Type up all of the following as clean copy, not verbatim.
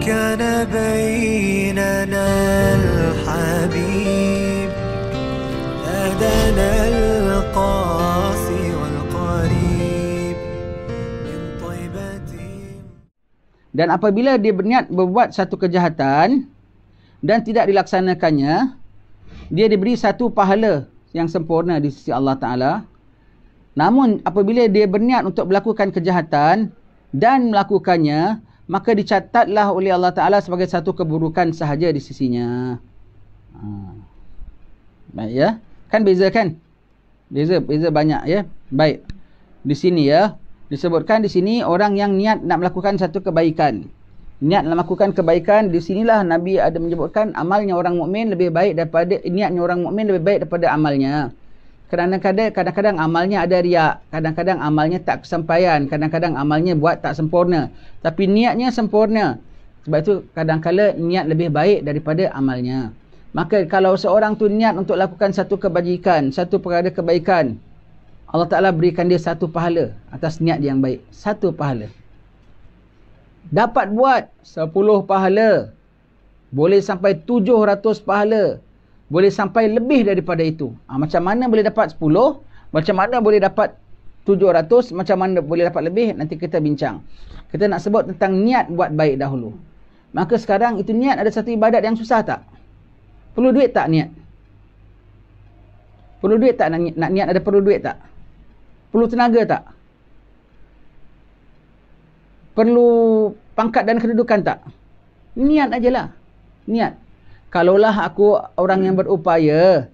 كان بيننا الحبيب هدانا القاصي والقريب من طيبة. Dan apabila dia berniat berbuat satu kejahatan dan tidak dilaksanakannya, dia diberi satu pahala yang sempurna di sisi Allah Ta'ala. Namun apabila dia berniat untuk melakukan kejahatan dan melakukannya, maka dicatatlah oleh Allah Ta'ala sebagai satu keburukan sahaja di sisinya. Baik ya. Kan beza kan? Beza banyak ya. Baik. Di sini ya, disebutkan di sini orang yang niat nak melakukan satu kebaikan. Niat nak melakukan kebaikan, di sinilah Nabi ada menyebutkan amalnya orang mukmin lebih baik daripada niatnya orang mukmin lebih baik daripada amalnya. Kadang-kadang amalnya ada riak, kadang-kadang amalnya tak kesampaian, kadang-kadang amalnya buat tak sempurna, tapi niatnya sempurna. Sebab itu kadang-kala niat lebih baik daripada amalnya. Maka kalau seorang tu niat untuk lakukan satu kebajikan, satu perkara kebaikan, Allah Ta'ala berikan dia satu pahala atas niat yang baik. Satu pahala. Dapat buat 10 pahala. Boleh sampai 700 pahala. Boleh sampai lebih daripada itu. Macam mana boleh dapat 10? Macam mana boleh dapat 700? Macam mana boleh dapat lebih? Nanti kita bincang. Kita nak sebut tentang niat buat baik dahulu. Maka sekarang itu niat ada satu ibadat yang susah tak? Perlu duit tak niat? Perlu duit tak nak niat? Ada perlu duit tak? Perlu tenaga tak? Perlu pangkat dan kedudukan tak? Niat ajalah. Niat. Kalaulah aku orang yang berupaya,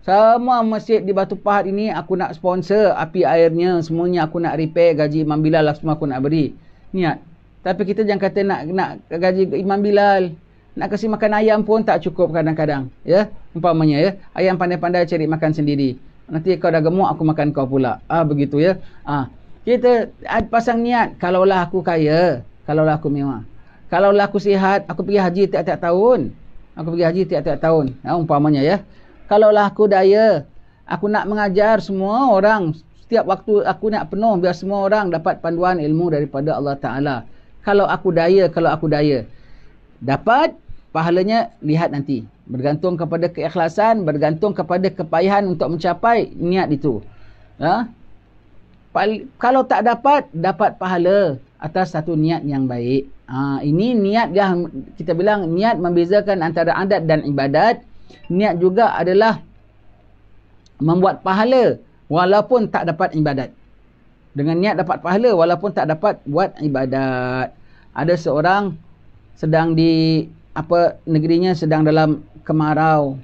semua masjid di Batu Pahat ini aku nak sponsor api airnya, semuanya aku nak repair, gaji Imam Bilal lah semua aku nak beri. Niat. Tapi kita jangan kata nak gaji Imam Bilal, nak kasih makan ayam pun tak cukup kadang-kadang, ya. Umpamanya ya, ayam pandai-pandai cari makan sendiri. Nanti kau dah gemuk aku makan kau pula. Begitu ya. Kita pasang niat, kalaulah aku kaya, kalaulah aku mewah. Kalaulah aku sihat, aku pergi haji tiap-tiap tahun. Umpamanya ya. Kalaulah aku daya, aku nak mengajar semua orang. Setiap waktu aku nak penuh biar semua orang dapat panduan ilmu daripada Allah Ta'ala. Kalau aku daya. Dapat, pahalanya lihat nanti. Bergantung kepada keikhlasan, bergantung kepada kepayahan untuk mencapai niat itu. Kalau tak dapat pahala atas satu niat yang baik. Ini niat yang kita bilang niat membezakan antara adat dan ibadat. Niat juga adalah membuat pahala walaupun tak dapat ibadat. Dengan niat dapat pahala walaupun tak dapat buat ibadat. Ada seorang sedang di negerinya sedang dalam kemarau,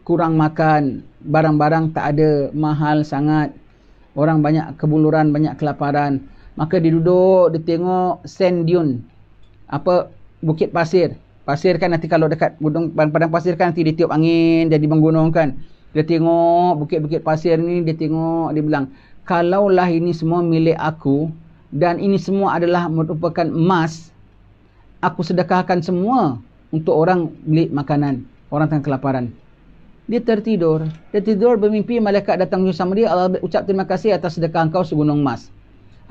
kurang makan, barang-barang tak ada, mahal sangat. Orang banyak kebuluran, banyak kelaparan. Maka dia duduk, dia tengok sand dune. Bukit pasir. Pasir kan nanti kalau dekat padang pasir kan nanti dia tiup angin, jadi menggunung kan. Dia tengok bukit-bukit pasir ni, dia tengok, dia bilang, kalaulah ini semua milik aku dan ini semua adalah merupakan emas, aku sedekahkan semua untuk orang beli makanan, orang tengah kelaparan. Dia tertidur. Bermimpi malaikat datang bersama dia. Allah ucap terima kasih atas sedekah engkau segunung emas.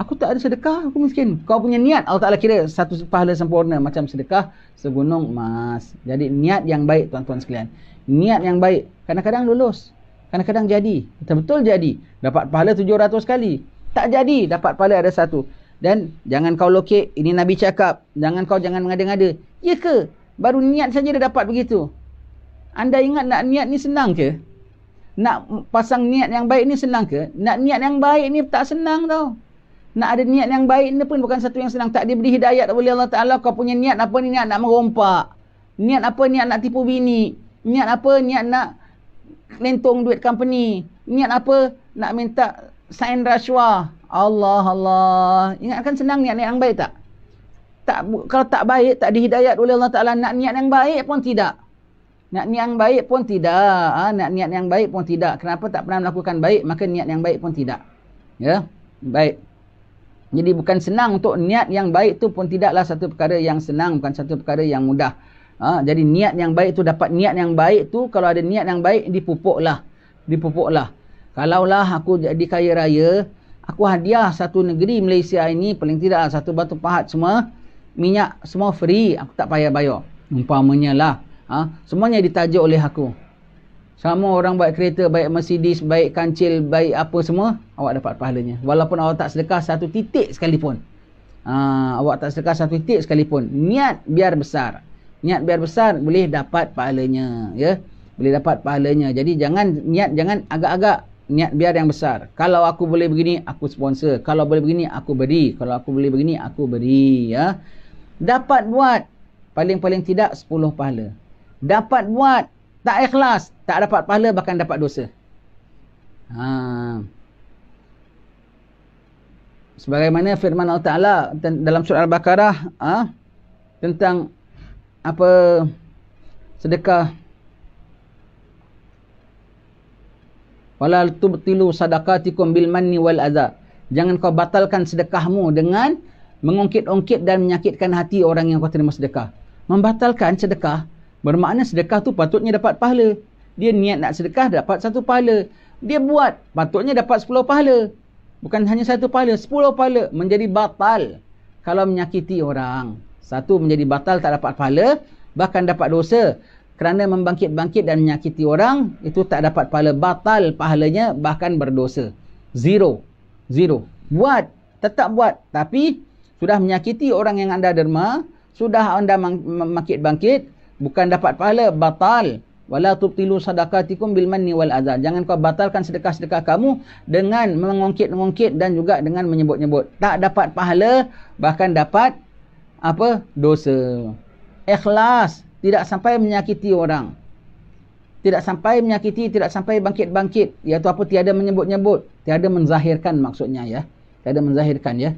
Aku tak ada sedekah, aku miskin. Kau punya niat, Allah Ta'ala kira satu pahala sempurna macam sedekah segunung emas. Jadi niat yang baik tuan-tuan sekalian. Niat yang baik. Kadang-kadang lulus. Kadang-kadang jadi. Betul-betul jadi. Dapat pahala 700 kali. Tak jadi, dapat pahala ada satu. Dan jangan kau lokek, ini Nabi cakap. Jangan mengada-ngada. Ya ke? Baru niat saja dia dapat begitu. Anda ingat nak niat ni senang ke? Nak pasang niat yang baik ni senang ke? Nak niat yang baik ni tak senang tau. Nak ada niat yang baik ni pun bukan satu yang senang. Tak diberi hidayat oleh Allah Ta'ala. Kau punya niat apa ni? Niat nak merompak. Niat apa? Niat nak tipu bini. Niat apa? Niat nak lentong duit company. Niat apa? Nak minta sign rasuah. Allah. Ingatkan senang niat yang baik tak? Kalau tak baik, tak dihidayat oleh Allah Ta'ala. Nak niat yang baik pun tidak. Nak niat yang baik pun tidak. Kenapa tak pernah melakukan baik? Maka niat yang baik pun tidak. Ya, baik. Jadi bukan senang untuk niat yang baik tu pun tidaklah satu perkara yang senang, bukan satu perkara yang mudah. Jadi niat yang baik tu, dapat niat yang baik tu, kalau ada niat yang baik dipupuklah. Kalaulah aku jadi kaya raya, aku hadiah satu negeri Malaysia ini, paling tidak satu Batu Pahat semua, minyak semua free, aku tak payah bayar. Umpamanya lah. Semuanya ditajuk oleh aku. Sama orang baik kereta, baik Mercedes, baik kancil, baik apa semua, awak dapat pahalanya. Walaupun awak tak sedekah satu titik sekalipun. Awak tak sedekah satu titik sekalipun. Niat biar besar. Niat biar besar boleh dapat pahalanya. Ya, boleh dapat pahalanya. Jadi jangan niat, jangan agak-agak. Niat biar yang besar. Kalau aku boleh begini, aku sponsor. Kalau boleh begini, aku beri. Kalau aku boleh begini, aku beri. Ya. Dapat buat, paling-paling tidak 10 pahala. Dapat buat, tak ikhlas, tak dapat pahala, bahkan dapat dosa. Sebagaimana firman Allah Ta'ala dalam surah Al-Baqarah tentang apa sedekah. Wala tubtilu sadaqatikum bil manni wal adza. Jangan kau batalkan sedekahmu dengan mengungkit-ungkit dan menyakitkan hati orang yang kau terima sedekah. Membatalkan sedekah bermakna sedekah tu patutnya dapat pahala. Dia niat nak sedekah, dapat 1 pahala. Dia buat, patutnya dapat 10 pahala. Bukan hanya 1 pahala, 10 pahala. Menjadi batal kalau menyakiti orang. 1 menjadi batal, tak dapat pahala, bahkan dapat dosa. Kerana membangkit-bangkit dan menyakiti orang, itu tak dapat pahala, batal pahalanya, bahkan berdosa. Zero. Buat, tetap buat. Tapi, sudah menyakiti orang yang anda derma, sudah anda bangkit-bangkit, bukan dapat pahala, batal. Wala tubtilu sadaqatikum bil manni wal adza. Jangan kau batalkan sedekah-sedekah kamu dengan mengungkit-ungkit dan juga dengan menyebut-nyebut. Tak dapat pahala, bahkan dapat dosa. Ikhlas. Tidak sampai menyakiti orang. Tidak sampai menyakiti, tidak sampai bangkit-bangkit. Iaitu apa? Tiada menyebut-nyebut. Tiada menzahirkan maksudnya ya. Tiada menzahirkan ya.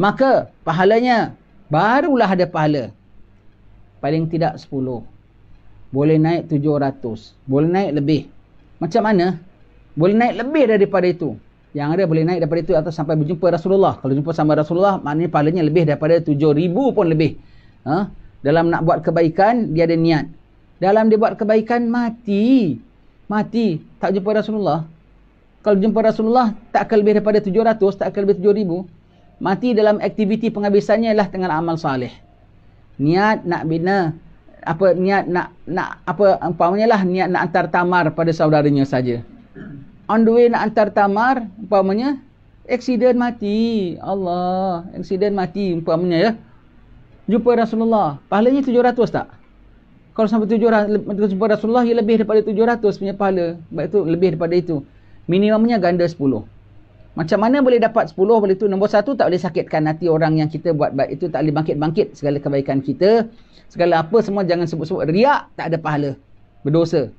Maka pahalanya barulah ada pahala. Paling tidak 10. Boleh naik 700. Boleh naik lebih. Macam mana? Boleh naik lebih daripada itu. Yang ada boleh naik daripada itu atau sampai berjumpa Rasulullah. Kalau jumpa sama Rasulullah, maknanya pahalanya lebih daripada 7,000 pun lebih. Dalam nak buat kebaikan, dia ada niat. Dalam dia buat kebaikan, mati. Tak jumpa Rasulullah. Kalau jumpa Rasulullah, tak akan lebih daripada 700, tak akan lebih 7,000. Mati dalam aktiviti penghabisannya ialah dengan amal salih. Niat nak bina, niat nak umpamanya lah, niat nak hantar tamar pada saudaranya saja. On the way nak hantar tamar, umpamanya, aksiden mati. Allah, aksiden mati, umpamanya ya. Jumpa Rasulullah, pahalanya 700 tak? Kalau sampai 700 jumpa Rasulullah, ia lebih daripada 700 punya pahala. Baik itu lebih daripada itu. Minimumnya ganda 10. Macam mana boleh dapat 10? Boleh itu nombor 1, tak boleh sakitkan hati orang yang kita buat baik itu, tak boleh bangkit-bangkit segala kebaikan kita. Segala apa semua jangan sebut-sebut. Riak, tak ada pahala. Berdosa.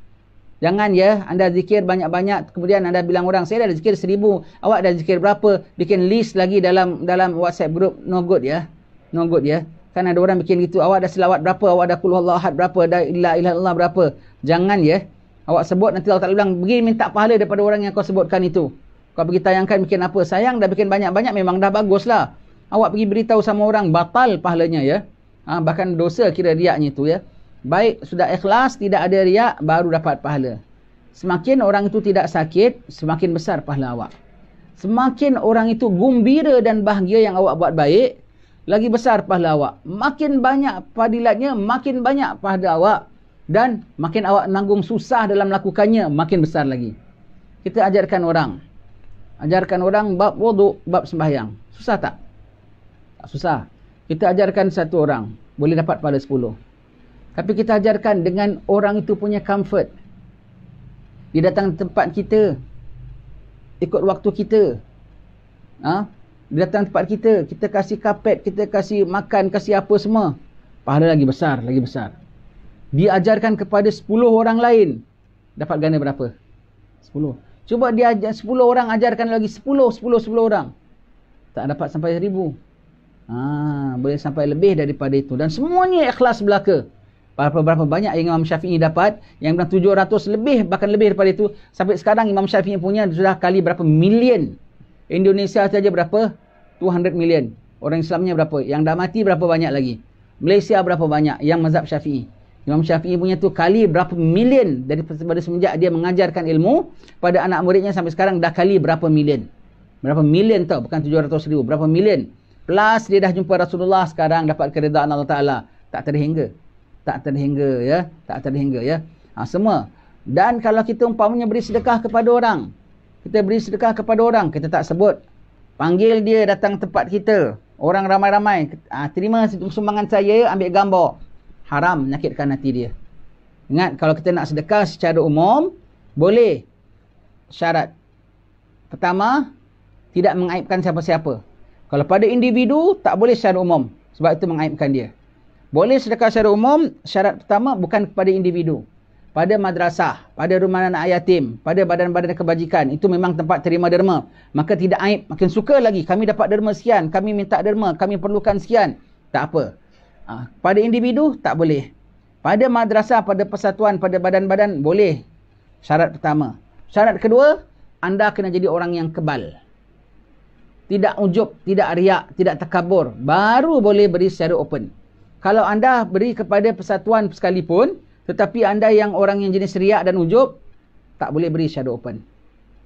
Jangan ya, anda zikir banyak-banyak, kemudian anda bilang orang, saya dah zikir 1000, awak dah zikir berapa? Bikin list lagi dalam WhatsApp group. No good ya. No good ya. Kan ada orang bikin gitu, awak dah selawat berapa, awak dah qul huwallahu ahad berapa, dah la ilaha illallah berapa. Jangan ya. Awak sebut, nanti Allah Ta'ala bilang, pergi minta pahala daripada orang yang kau sebutkan itu. Kau pergi tayangkan bikin apa? Sayang dah bikin banyak-banyak, memang dah bagus lah. Awak pergi beritahu sama orang, batal pahalanya ya. Bahkan dosa kira riaknya itu ya. Baik, sudah ikhlas, tidak ada riak, baru dapat pahala. Semakin orang itu tidak sakit, semakin besar pahala awak. Semakin orang itu gembira dan bahagia yang awak buat baik, lagi besar pahala awak. Makin banyak fadilatnya, makin banyak pahala awak. Dan makin awak nanggung susah dalam melakukannya, makin besar lagi. Kita ajarkan orang. Ajarkan orang bab wuduk, bab sembahyang. Susah tak? Tak susah. Kita ajarkan satu orang, boleh dapat pahala 10. Tapi kita ajarkan dengan orang itu punya comfort. Dia datang tempat kita, ikut waktu kita. Dia datang tempat kita, kita kasih kapet, kita kasih makan, kasih apa semua. Pahala lagi besar, lagi besar. Dia ajarkan kepada 10 orang lain. Dapat ganda berapa? 10. Cuba dia ajar 10 orang, ajarkan lagi 10 orang. Tak dapat sampai 1000. Boleh sampai lebih daripada itu. Dan semuanya ikhlas belaka. Berapa banyak yang Imam Syafi'i dapat, yang bilang 700 lebih, bahkan lebih daripada itu. Sampai sekarang Imam Syafi'i punya sudah kali berapa million. Indonesia saja berapa? 200 million. Orang Islamnya berapa? Yang dah mati berapa banyak lagi? Malaysia berapa banyak? Yang mazhab Syafi'i. Imam Syafi'i punya tu kali berapa million daripada semenjak dia mengajarkan ilmu pada anak muridnya sampai sekarang dah kali berapa million. Berapa million tau, bukan 700,000, berapa million. Plus dia dah jumpa Rasulullah sekarang, dapat keridaan Allah Ta'ala. Tak terhingga. Tak terhingga ya. Tak terhingga ya. Semua. Dan kalau kita umpamanya beri sedekah kepada orang. Kita beri sedekah kepada orang. Kita tak sebut. Panggil dia datang tempat kita. Orang ramai-ramai. Terima sumbangan saya, ambil gambar. Haram, menyakitkan hati dia. Ingat, kalau kita nak sedekah secara umum, boleh. Syarat. Pertama, tidak mengaibkan siapa-siapa. Kalau pada individu, tak boleh secara umum. Sebab itu mengaibkan dia. Boleh sedekah secara umum, syarat pertama bukan kepada individu. Pada madrasah, pada rumah anak yatim, pada badan-badan kebajikan. Itu memang tempat terima derma. Maka tidak aib. Makin suka lagi. Kami dapat derma sekian. Kami minta derma. Kami perlukan sekian. Tak apa. Pada individu, tak boleh. Pada madrasah, pada persatuan, pada badan-badan, boleh. Syarat pertama. Syarat kedua, anda kena jadi orang yang kebal. Tidak ujub, tidak riak, tidak takabur. Baru boleh beri secara open. Kalau anda beri kepada persatuan sekalipun, tetapi anda yang orang yang jenis riak dan ujub, tak boleh beri secara open.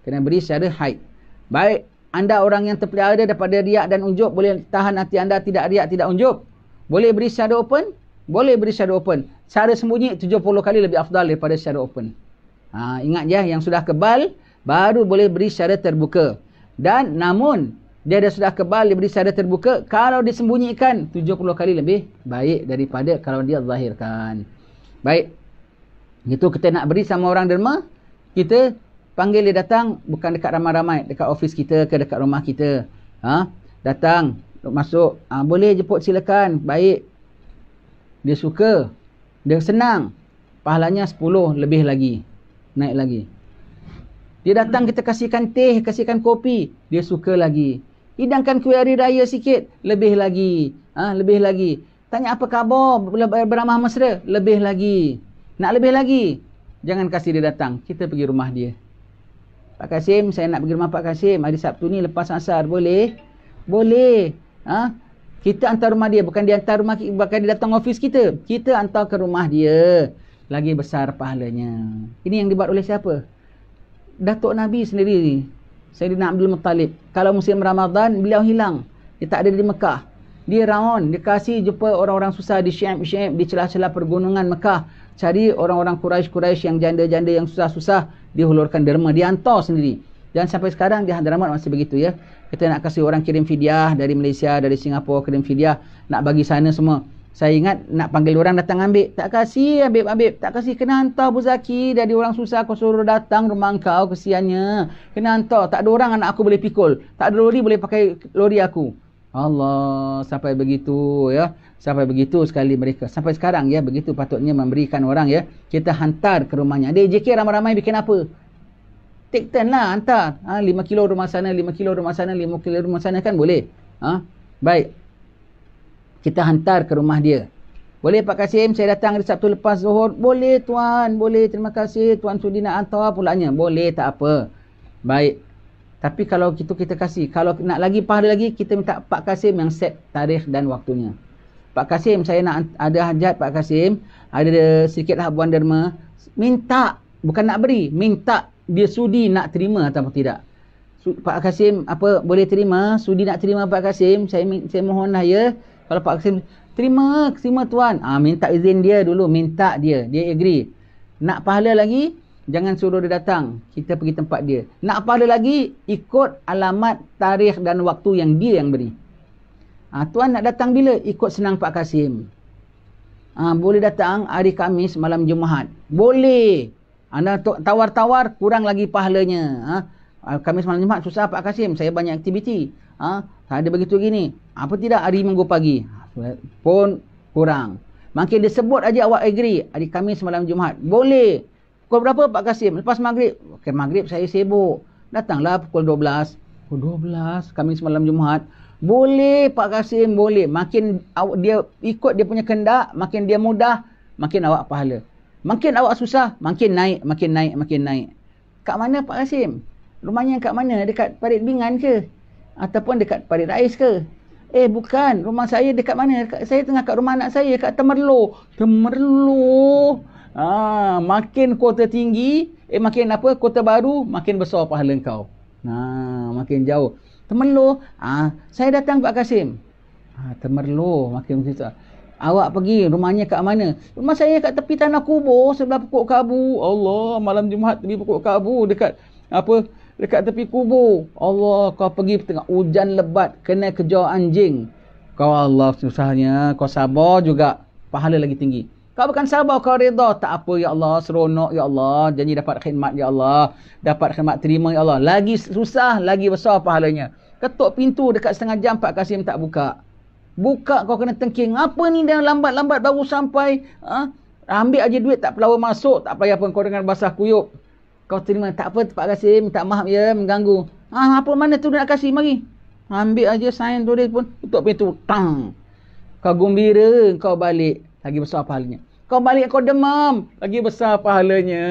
Kena beri secara hide. Baik, anda orang yang terpelihara daripada riak dan ujub, boleh tahan hati anda tidak riak, tidak ujub. Boleh beri secara open? Boleh beri secara open. Cara sembunyi 70 kali lebih afdal daripada secara open. Ingat ya, yang sudah kebal, baru boleh beri secara terbuka. Dan namun, dia dah sudah kebal, dia beri secara terbuka. Kalau disembunyikan, 70 kali lebih baik daripada kalau dia zahirkan. Baik. Itu kita nak beri sama orang derma, kita panggil dia datang, bukan dekat ramai-ramai, dekat office kita ke dekat rumah kita. Datang, masuk. Boleh jemput, silakan. Baik. Dia suka. Dia senang. Pahalanya 10 lebih lagi. Naik lagi. Dia datang, kita kasihkan teh, kasihkan kopi. Dia suka lagi. Hidangkan kuih hari raya sikit. Lebih lagi. Lebih lagi. Tanya apa khabar, beramah mesra. Lebih lagi. Nak lebih lagi. Jangan kasih dia datang. Kita pergi rumah dia. Pak Kasim, saya nak pergi rumah Pak Kasim. Hari Sabtu ni lepas asar. Boleh? Boleh. Kita hantar rumah dia. Bukan dia hantar rumah kita. Bukan dia datang office kita. Kita hantar ke rumah dia. Lagi besar pahalanya. Ini yang dibuat oleh siapa? Datuk Nabi sendiri ni. Sayyidina Abdul Muttalib. Kalau musim Ramadan, beliau hilang. Dia tak ada di Mekah. Dia round. Dia kasih jumpa orang-orang susah di Syaib-Syaib, di celah-celah pergunungan Mekah. Cari orang-orang Quraisy yang janda-janda yang susah-susah. Dia hulurkan derma. Dia hantar sendiri. Dan sampai sekarang di Hadramaut masih begitu ya. Kita nak kasih orang kirim fidyah dari Malaysia, dari Singapura kirim fidyah. Nak bagi sana semua. Saya ingat nak panggil orang datang ambil. Tak kasih Habib. Tak kasih. Kena hantar Abu Zaki. Dari orang susah kau suruh datang rumah kau. Kesiannya. Kena hantar. Tak ada orang anak aku boleh pikul. Tak ada lori boleh pakai lori aku. Allah. Sampai begitu ya. Sampai begitu sekali mereka. Sampai sekarang ya. Begitu patutnya memberikan orang ya. Kita hantar ke rumahnya. DJK ramai-ramai bikin apa? Take turn lah hantar. 5 kilo rumah sana, 5 kilo rumah sana, 5 kilo rumah sana kan boleh. Baik. Kita hantar ke rumah dia. Boleh Pak Kasim, saya datang hari Sabtu lepas Zuhur. Boleh tuan, boleh. Terima kasih. Tuan sudi nak hantar pulaknya. Boleh, tak apa. Baik. Tapi kalau itu kita kasih. Kalau nak lagi pahala lagi, kita minta Pak Kasim yang set tarikh dan waktunya. Pak Kasim, saya nak ada hajat Pak Kasim. Ada sedikit habuan derma. Minta. Bukan nak beri. Minta. Dia sudi nak terima atau tidak. Pak Kasim, apa boleh terima? Sudi nak terima Pak Kasim. Saya mohonlah ya. Kalau Pak Kasim, terima tuan. Minta izin dia dulu. Minta dia. Dia agree. Nak pahala lagi, jangan suruh dia datang. Kita pergi tempat dia. Nak pahala lagi, ikut alamat, tarikh dan waktu yang dia yang beri. Tuan nak datang bila? Ikut senang Pak Kasim. Boleh datang hari Khamis malam Jumaat. Boleh. Anda tawar-tawar, kurang lagi pahalanya. Khamis malam Jumaat susah Pak Kasim. Saya banyak aktiviti. Ada begitu gini. Apa tidak hari Minggu pagi? Pun kurang. Makin dia sebut aja awak agree. Hari Khamis malam Jumaat. Boleh. Pukul berapa Pak Kasim? Lepas maghrib. Okey, maghrib saya sibuk. Datanglah pukul 12. Pukul 12. Khamis malam Jumaat. Boleh Pak Kasim. Boleh. Makin dia ikut dia punya kendak. Makin dia mudah. Makin awak pahala. Makin awak susah. Makin naik. Kat mana Pak Kasim? Rumahnya kat mana? Dekat Parit Bingan ke? Ataupun dekat Parit Rais ke? Bukan. Rumah saya dekat mana? Saya tengah kat rumah anak saya. Kat Temerloh. Makin kota tinggi. Makin apa? Kota baru. Makin besar pahala kau. Makin jauh. Temerloh. Saya datang Pak Kasim. Temerloh makin begitu. Awak pergi rumahnya kat mana? Rumah saya kat tepi tanah kubur sebelah pokok kabu. Allah, malam Jumaat tepi pokok kabu dekat apa? Dekat tepi kubur. Allah, kau pergi tengah hujan lebat kena kejar anjing. Kau Allah susahnya, kau sabar juga pahala lagi tinggi. Kau bukan sabar, kau redha, tak apa ya Allah, seronok ya Allah, janji dapat khidmat ya Allah, dapat khidmat terima ya Allah. Lagi susah, lagi besar pahalanya. Ketuk pintu dekat setengah jam Pak Kasim tak buka. Buka kau kena tengking. Apa ni dah lambat-lambat baru sampai? Ambil aja duit tak pelawar masuk, tak payah pun kau dengan basah kuyup. Kau terima, tak apa Pak Kasim, minta maaf ya mengganggu. Apa mana tu nak kasih mari. Ambil aja sign tulis pun, tutup pintu, tang. Kau gembira, kau balik, lagi besar pahalanya. Kau balik kau demam, lagi besar pahalanya.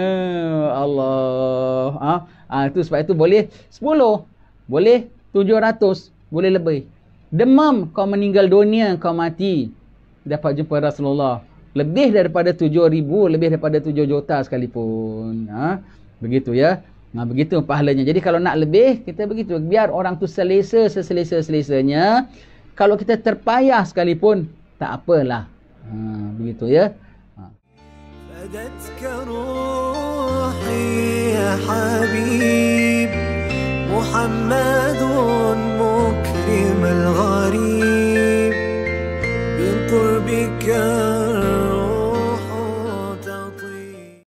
Allah. Itu sebab itu boleh 10, boleh 700, boleh lebih. Demam, kau meninggal dunia, kau mati, dapat jumpa Rasulullah. Lebih daripada 7,000, lebih daripada 7 juta sekalipun. Begitu ya. Begitu pahalanya. Jadi kalau nak lebih, kita begitu. Biar orang tu selesa-selesanya. Kalau kita terpayah sekalipun, tak apalah. Begitu ya. فدتك روحي يا حبيب محمد